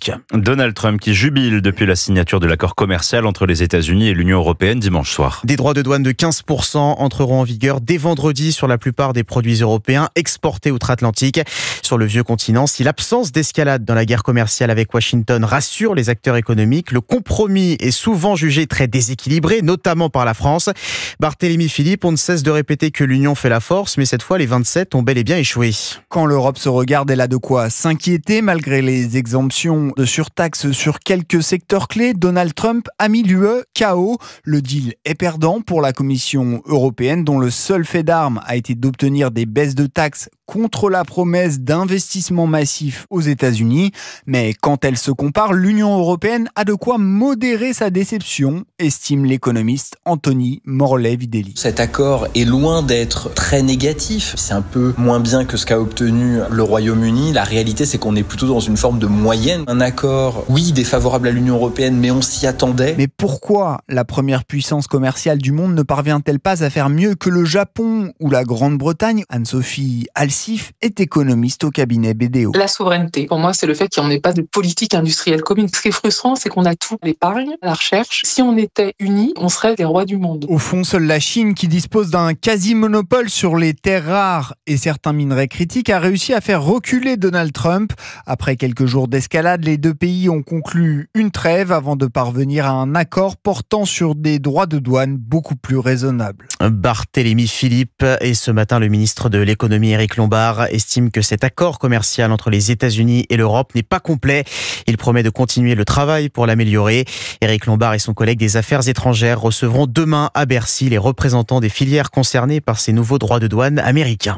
Musk. Donald Trump qui jubile depuis la signature de l'accord commercial entre les États-Unis et l'Union européenne dimanche soir. Des droits de douane de 15% entreront en vigueur dès vendredi sur la plupart des produits européens exportés outre-Atlantique. Sur le vieux continent, si l'absence d'escalade dans la guerre commerciale avec Washington rassure les acteurs économiques, le compromis est souvent jugé très déséquilibré, notamment par la France. Barthélémy Philippe, on ne cesse de répéter que l'Union fait la force, mais cette fois les 27 ont bel et bien échoué. Quand l'Europe se regarde, elle a de quoi s'inquiéter. Malgré les exemptions de surtaxes sur quelques secteurs clés, Donald Trump a mis l'UE KO. Le deal est perdant pour la Commission européenne, dont le seul fait d'armes a été d'obtenir des baisses de taxes contre la promesse d'investissements massifs aux États-Unis. Mais quand elle se compare, l'Union européenne a de quoi modérer sa déception, estime l'économiste Anthony Morlet-Videlli. Cet accord est loin d'être très négatif. C'est un peu moins bien que ce qu'a obtenu le Royaume-Uni. La réalité, c'est qu'on est plutôt dans une forme de moyenne. Un accord, oui, défavorable à l'Union européenne, mais on s'y attendait. Mais pourquoi la première puissance commerciale du monde ne parvient-elle pas à faire mieux que le Japon ou la Grande-Bretagne? Anne-Sophie Alsif est économiste au cabinet BDO. La souveraineté, pour moi, c'est le fait qu'il n'y en ait pas de politique industrielle commune. Ce qui est frustrant, c'est qu'on a tout, l'épargne, la recherche. Si on était unis, on serait des rois du monde. Au fond, seule la Chine, qui dispose d'un quasi-monopole sur les terres rares et certains minerais critiques, a réussi à faire reculer Donald Trump. Après quelques jours d'escalade, les deux pays ont conclu une trêve avant de parvenir à un accord portant sur des droits de douane beaucoup plus raisonnables. Barthélémy Philippe et ce matin, le ministre de l'économie Éric Lombard estime que cet accord commercial entre les États-Unis et l'Europe n'est pas complet. Il promet de continuer le travail pour l'améliorer. Éric Lombard et son collègue des Affaires étrangères recevront demain à Bercy les représentants des filières concernées par ces nouveaux droits de douane américains.